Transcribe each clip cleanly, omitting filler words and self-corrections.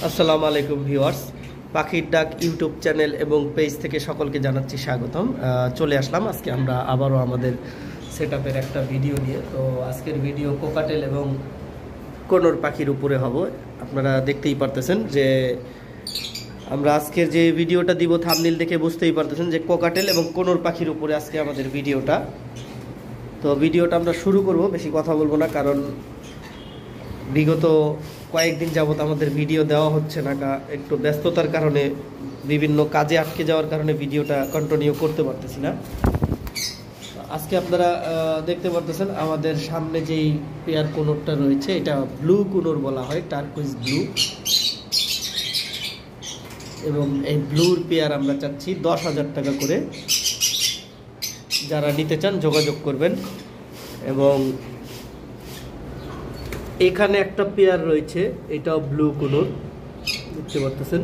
আসসালামু আলাইকুম ভিউয়ার্স, পাখির ডাক ইউটিউব চ্যানেল এবং পেজ থেকে সকলকে জানাচ্ছি স্বাগতম। চলে আসলাম আজকে আমরা আবারও আমাদের সেটআপের একটা ভিডিও নিয়ে। তো আজকের ভিডিও কোকাটেল এবং কোনর পাখির উপরে হবে। আপনারা দেখতেই পারতেছেন যে আমরা আজকের যে ভিডিওটা দিব থাম্বনেল দেখে বুঝতেই পারতেছেন যে কোকাটেল এবং কোনর পাখির উপরে আজকে আমাদের ভিডিওটা। তো ভিডিওটা আমরা শুরু করব, বেশি কথা বলবো না, কারণ বিগত কয়েকদিন যাবত আমাদের ভিডিও দেওয়া হচ্ছে না, একটু ব্যস্ততার কারণে, বিভিন্ন কাজে আটকে যাওয়ার কারণে ভিডিওটা কন্টিনিউ করতে পারতেছি না। আজকে আপনারা দেখতে পারতেছেন আমাদের সামনে যেই পেয়ার কোনরটা রয়েছে এটা ব্লু কোনর বলা হয়, টার্কুইজ ব্লু। এবং এই ব্লুর পেয়ার আমরা চাচ্ছি 10,000 টাকা করে। যারা নিতে চান যোগাযোগ করবেন। এবং এখানে একটা পেয়ার রয়েছে, এটাও ব্লু কোনর, দেখতে পারতেছেন।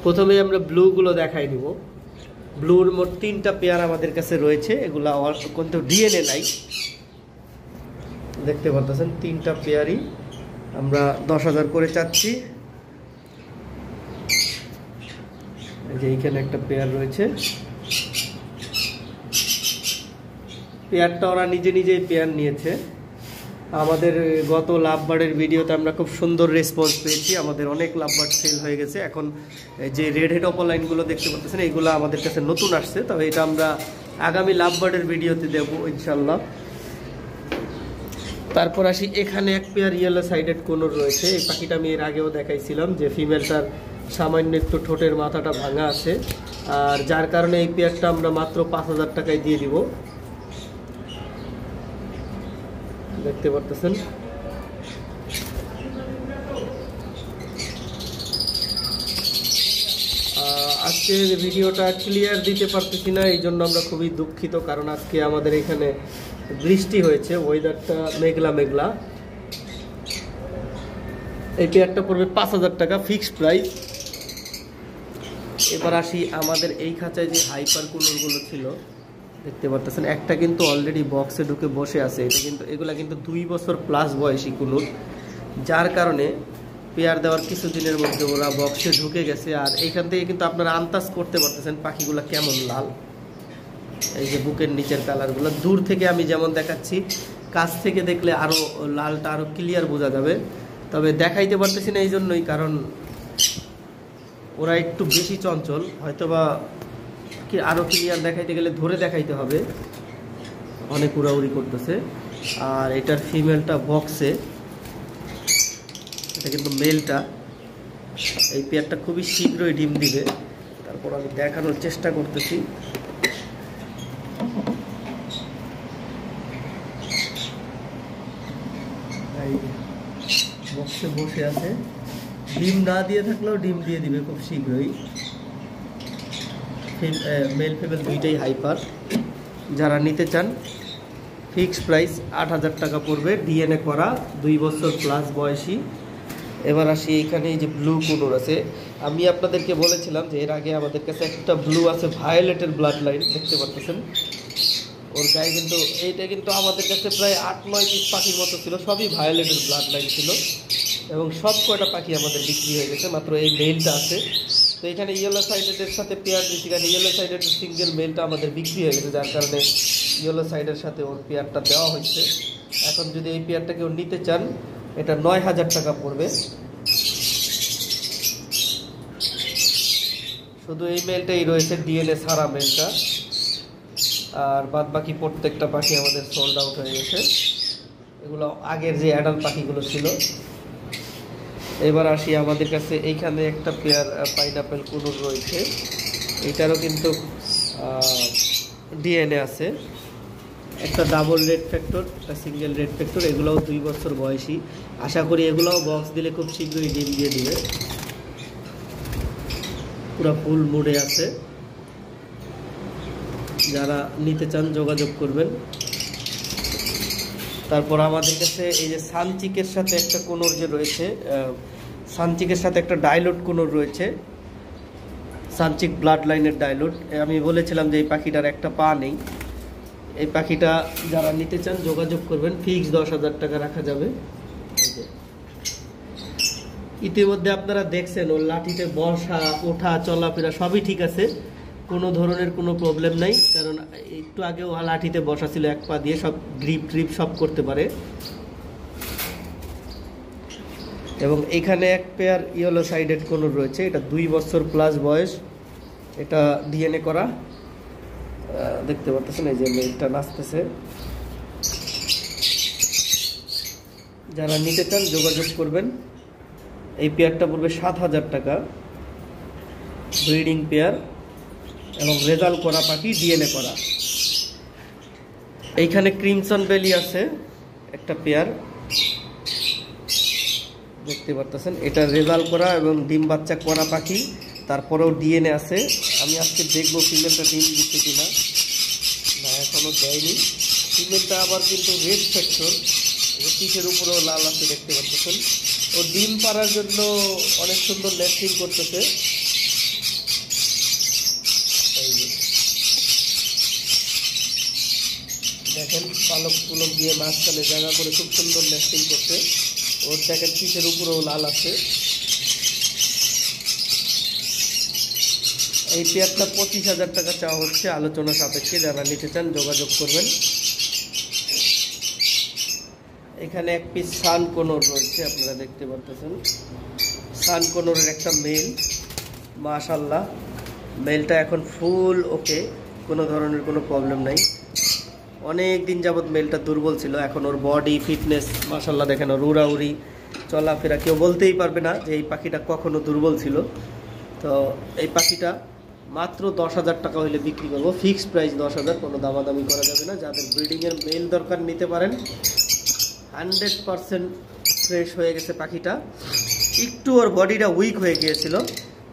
প্রথমে আমরা ব্লুগুলো দেখাই দিব। ব্লুর মোট 3টা পেয়ার আমাদের কাছে রয়েছে, এগুলা কিন্তু ডিএনএ নাই, দেখতে পারতেছেন। 3টা পেয়ারই আমরা 10,000 করে চাচ্ছি। এই যে এইখানে একটা পেয়ার রয়েছে, পেয়ারটা ওরা নিজে নিজেই পেয়ার নিয়েছে। আমাদের গত লাভবার্ডের ভিডিওতে আমরা খুব সুন্দর রেসপন্স পেয়েছি, আমাদের অনেক লাভবার্ড সেল হয়ে গেছে। এখন যে রেড হেড অপলাইনগুলো দেখতে পাচ্ছেন এইগুলো আমাদের কাছে নতুন আসছে, তবে এটা আমরা আগামী লাভবার্ডের ভিডিওতে দেব ইনশাল্লাহ। তারপর আসি, এখানে এক পেয়ার ইয়েলো সাইডেড কোনর রয়েছে। এই পাখিটা আমি এর আগেও দেখাইছিলাম যে ফিমেলটার সামান্য একটু ঠোঁটের মাথাটা ভাঙা আছে, আর যার কারণে এই পেয়ারটা আমরা মাত্র 5,000 টাকায় দিয়ে দিব, দেখতে পারতেছেন। আজকের ভিডিওটা ক্লিয়ার দিতে পারতেছি না, এই জন্য আমরা খুবই দুঃখিত, কারণ আজকে আমাদের এখানে বৃষ্টি হয়েছে, ওয়েদারটা মেঘলা মেঘলা। এই পেয়ারটা পড়বে 5,000 টাকা ফিক্সড প্রাইস। এবার আসি, আমাদের এই খাঁচায় যে হাইপার কুলরগুলো ছিল দেখতে পারতেছেন, একটা কিন্তু অলরেডি বক্সে ঢুকে বসে আছে। এগুলা কিন্তু 2 বছর প্লাস বয়সী কুলর, যার কারণে পেয়ার দেওয়ার কিছুদিনের মধ্যে ওরা বক্সে ঢুকে গেছে। আর এইখান থেকে কিন্তু আপনারা আন্দাজ করতে পারতেছেন পাখিগুলো কেমন লাল। এই যে বুকের নিচের কালারগুলো দূর থেকে আমি যেমন দেখাচ্ছি, কাছ থেকে দেখলে আরও লালটা আরও ক্লিয়ার বোঝা যাবে, তবে দেখাইতে পারতেছি না এই জন্যই, কারণ ওরা একটু বেশি চঞ্চল, হয়তোবা কি আরও ক্লিয়ার দেখাইতে গেলে ধরে দেখাইতে হবে, অনেক উড়াউড়ি করতেছে। আর এটার ফিমেলটা বক্সে, এটা কিন্তু মেলটা। এই পেয়ারটা খুবই শীঘ্রই ডিম দিবে, তারপর আমি দেখানোর চেষ্টা করতেছি। বক্সে বসে আছে, ডিম না দিয়ে থাকলেও ডিম দিয়ে দিবে খুব শীঘ্রই। মেল ফিমেল দুইটাই হাইপার। যারা নিতে চান ফিক্সড প্রাইস 8,000 টাকা পড়বে, ডিএনএ করা, 2 বছর প্লাস বয়সী। এবার আসি, এখানে এই যে ব্লু কোনর আছে, আমি আপনাদেরকে বলেছিলাম যে এর আগে আমাদের কাছে একটা ব্লু আছে ভায়োলেটের ব্লাড লাইন, দেখতে পাচ্ছেন। ওর গায়ে কিন্তু এইটা কিন্তু আমাদের কাছে প্রায় 8-9 পিস পাখির মতো ছিল, সবই ভায়োলেটের ব্লাড লাইন ছিল, এবং সব কয়টা পাখি আমাদের বিক্রি হয়ে গেছে, মাত্র এই মেলটা আছে। তো এখানে ইয়েলো সাইডেডের সাথে পেয়ার দিচ্ছি, কারণ ইয়েলো সাইডের সিঙ্গেল মেলটা আমাদের বিক্রি হয়ে গেছে, যার কারণে ইয়েলো সাইডের সাথে ওর পেয়ারটা দেওয়া হয়েছে। এখন যদি এই পেয়ারটা কেউ নিতে চান, এটা 9,000 টাকা পড়বে। শুধু এই মেলটাই রয়েছে, ডিএনএ ছাড়া মেলটা, আর বাদ বাকি প্রত্যেকটা পাখি আমাদের সোল্ড আউট হয়ে গেছে। এগুলো আগের যে অ্যাডাল্ট পাখিগুলো ছিল। এবার আসি, আমাদের কাছে এইখানে একটা পেয়ার পাইনাপেল কুনুর রয়েছে, এটারও কিন্তু ডিএনএ আছে, একটা ডাবল রেড ফ্যাক্টর, একটা সিঙ্গেল রেড ফ্যাক্টর। এগুলোও 2 বছর বয়সী। আশা করি এগুলোও বক্স দিলে খুব শীঘ্রই ডিম দিয়ে দিবে, পুরো ফুল মুডে আছে। যারা নিতে চান যোগাযোগ করবেন। তারপর আমাদের কাছে এই যে সানচিকের সাথে একটা কোনর যে রয়েছে, সানচিকের সাথে একটা ডাইলুট কোনর রয়েছে, সানচিক ব্লাড লাইনের ডাইলুট। আমি বলেছিলাম যে এই পাখিটার একটা পা নেই। এই পাখিটা যারা নিতে চান যোগাযোগ করবেন, ফিক্স 10,000 টাকা রাখা যাবে। ইতিমধ্যে আপনারা দেখছেন ওর লাঠিতে বসা ওঠা চলাফেরা সবই ঠিক আছে, কোনো ধরনের কোনো প্রবলেম নাই। কারণ একটু আগে ও লাঠিতে বসা ছিল, এক পা দিয়ে সব গ্রিপ ট্রিপ সব করতে পারে। এবং এখানে এক পেয়ার ইয়েলো সাইডেড কোনর রয়েছে, এটা 2 বছর প্লাস বয়স, এটা ডিএনএ করা। দেখতে পাচ্ছেন এই যে মেলটা নাচতেছে। যারা নিতে চান যোগাযোগ করবেন। এই পেয়ারটা পড়বে 7,000 টাকা, ব্রিডিং পেয়ার এবং রেজাল্ট করা পাখি, ডিএনএ করা। এইখানে ক্রিমসন বেলি আছে একটা পেয়ার, দেখতে পারতেছেন। এটা রেজাল্ট করা এবং ডিম বাচ্চা করা পাখি, তারপরেও ডিএনএ আছে। আমি আজকে দেখবো ফিমেলটা ডিম দিচ্ছে কিনা। না, এখনো দেয়নি। ফিমেলটা আবার কিন্তু রেড ফ্যাক্টর, পিঠের উপরেও লাল আছে, দেখতে পাচ্ছেন। ও ডিম পাড়ার জন্য অনেক সুন্দর নেস্টিং করতেছে। দেখেন পালক পুলক দিয়ে মাঝখানে জায়গা করে খুব সুন্দর নেস্টিং করছে। ওর দেখেন পিঠের উপরেও লাল আছে। এই পেয়ারটা 25,000 টাকা চাওয়া হচ্ছে, আলোচনা সাপেক্ষে। যারা নিতে চান যোগাযোগ করবেন। এখানে এক পিস সান কোনর রয়েছে, আপনারা দেখতে পাচ্ছেন। সান কোনরের একটা মেল, মাশাআল্লাহ মেলটা এখন ফুল ওকে, কোনো ধরনের কোনো প্রবলেম নাই। অনেক দিন যাবত মেলটা দুর্বল ছিল, এখন ওর বডি ফিটনেস মাশাআল্লাহ দেখেন। ওর উড়াউড়ি চলাফেরা কেউ বলতেই পারবে না যে এই পাখিটা কখনো দুর্বল ছিল। তো এই পাখিটা মাত্র 10,000 টাকা হইলে বিক্রি করবো, ফিক্সড প্রাইস 10,000, কোনো দামাদামি করা যাবে না। যাদের ব্রিডিংয়ের মেল দরকার নিতে পারেন। 100% ফ্রেশ হয়ে গেছে পাখিটা। একটু ওর বডিটা উইক হয়ে গিয়েছিল,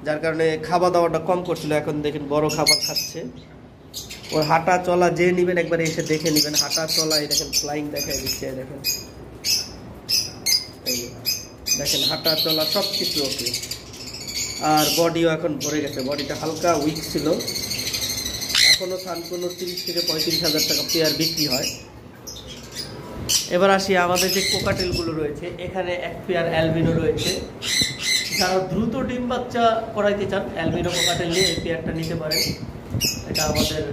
যার কারণে খাওয়া দাওয়াটা কম করছিল। এখন দেখেন বড় খাবার খাচ্ছে। ওর হাঁটা চলা যে নেবেন একবারে এসে দেখে নেবেন। হাঁটা চলা এই দেখেন, ফ্লাইং দেখাই দিচ্ছে, দেখেন দেখেন হাঁটা চলা সব কিছু ওকে। আর বডিও এখন ভরে গেছে, বডিটা হালকা উইক ছিল। এখনও সানকোনো 30 থেকে 35,000 টাকা পেয়ার বিক্রি হয়। এবার আসি আমাদের যে কোকাটেলগুলো রয়েছে। এখানে এক পেয়ার অ্যালবিনো রয়েছে। যারা দ্রুত ডিম বাচ্চা করাইতে চান অ্যালবিনো কোকাটেল নিয়ে এই পেয়ারটা নিতে পারেন। এটা আমাদের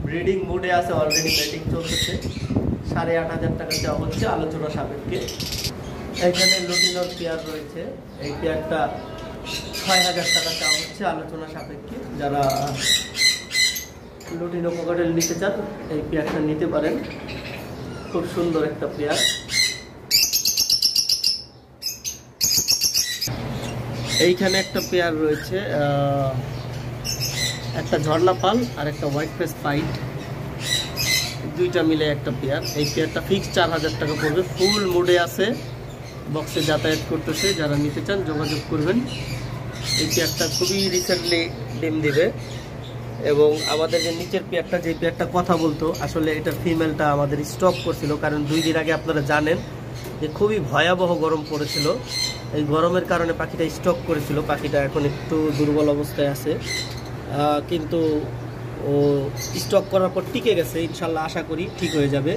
ব্রিডিং মোডে আছে, অলরেডি ব্রিডিং চলতেছে। 8,500 টাকা চাওয়া হচ্ছে, আলোচনা সাপেক্ষে। এখানে লুটিনোর পেয়ার রয়েছে, এই পেয়ারটা 6,000 টাকা চাওয়া হচ্ছে, আলোচনা সাপেক্ষে। যারা লুটিনো কোকাটেল নিতে চান এই পেয়ারটা নিতে পারেন, খুব সুন্দর একটা পেয়ার। এইখানে একটা পেয়ার রয়েছে, একটা ঝর্ণা পাল আর একটা হোয়াইট ফেস পাইট, দুইটা মিলে একটা পেয়ার। এই পেয়ারটা ফিক্স 4,000 টাকা পড়বে, ফুল মুডে আছে, বক্সে যাতায়াত করতেছে। যারা নিতে চান যোগাযোগ করবেন। এই পেয়ারটা খুবই রিসেন্টলি ডিম দিবে। এবং আমাদের যে নিচের পেয়ারটা, যে পেয়ারটা কথা বলতো, আসলে এটার ফিমেলটা আমাদের স্টপ করছিল। কারণ 2 দিন আগে আপনারা জানেন যে খুবই ভয়াবহ গরম পড়েছিল। এই গরমের কারণে পাখিটা স্টপ করেছিল। পাখিটা এখন একটু দুর্বল অবস্থায় আছে, কিন্তু ও স্টক করার পর টিকে গেছে। ইনশাল্লাহ আশা করি ঠিক হয়ে যাবে।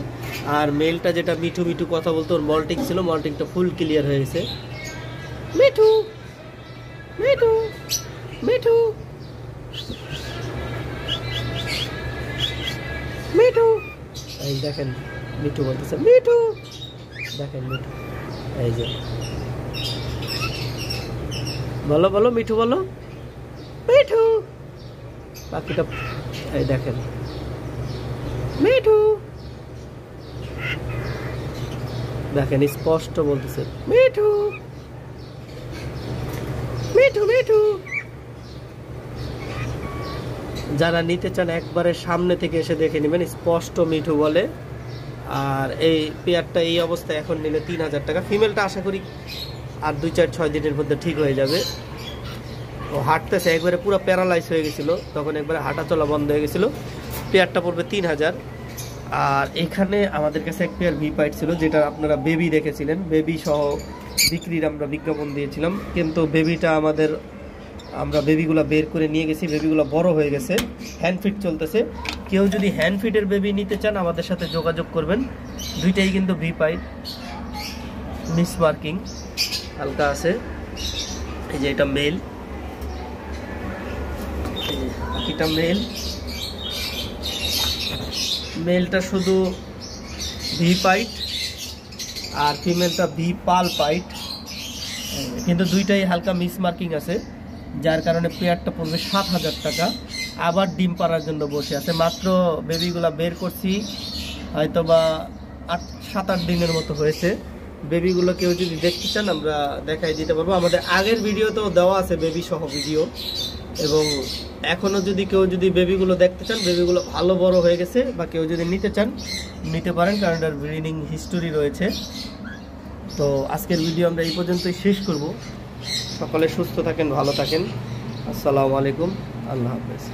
আর মেলটা যেটা মিঠু মিঠু কথা বলতো, ওর মল্টিং ছিল, মল্টিংটা ফুল ক্লিয়ার হয়ে গেছে। মিঠু মিঠু মিঠু মিঠু, এই দেখেন মিঠু বলতেছে, মিঠু দেখেন মিঠু, এই যে বলো বলো মিঠু বলো, মিঠু। পাখিটা এই দেখেন মিঠু, দেখেন স্পষ্ট বলতেছে মিঠু মিঠু মিঠু। যারা নিতে চান একবারে সামনে থেকে এসে দেখে নেবেন, স্পষ্ট মিঠু বলে। আর এই পেয়ারটা এই অবস্থায় এখন নিলে 3,000 টাকা। ফিমেলটা আশা করি আর 2-4-6 দিনের মধ্যে ঠিক হয়ে যাবে। ও হাঁটতেছে, একবারে পুরো প্যারালাইজ হয়ে গেছিল, তখন একবারে হাঁটা চলা বন্ধ হয়ে গেছিলো। পেয়ারটা পড়বে 3,000। আর এখানে আমাদের কাছে এক পেয়ার ভি পাইট ছিল, যেটা আপনারা বেবি দেখেছিলেন, বেবি সহ বিক্রির আমরা বিজ্ঞাপন দিয়েছিলাম। কিন্তু বেবিটা আমরা বেবিগুলো বের করে নিয়ে গেছি, বেবিগুলো বড় হয়ে গেছে, হ্যান্ডফিট চলতেছে। কেউ যদি হ্যান্ডফিটের বেবি নিতে চান আমাদের সাথে যোগাযোগ করবেন। দুইটাই কিন্তু ভি পাইট, মিস মার্কিং হালকা আছে। এই যে এটা মেল, পাখিটা মেল। মেলটা শুধু ভি পাইট আর ফিমেলটা ভি পাল পাইট, কিন্তু দুইটাই হালকা মিস মার্কিং আছে, যার কারণে পেয়ারটা পড়বে 7,000 টাকা। আবার ডিম পাড়ার জন্য বসে আছে। মাত্র বেবিগুলা বের করছি, হয়তো বা 7-8 দিনের মতো হয়েছে। বেবিগুলো কেউ যদি দেখতে চান আমরা দেখাই দিতে পারবো। আমাদের আগের ভিডিওতেও দেওয়া আছে বেবি সহ ভিডিও, এবং এখনও যদি কেউ যদি বেবিগুলো দেখতে চান, বেবিগুলো ভালো বড় হয়ে গেছে, বা কেউ যদি নিতে চান নিতে পারেন, কারণ এটার ব্রিডিং হিস্টোরি রয়েছে। তো আজকের ভিডিও আমরা এই পর্যন্তই শেষ করব। সকলে সুস্থ থাকেন, ভালো থাকেন। আসসালামু আলাইকুম, আল্লাহ হাফেজ।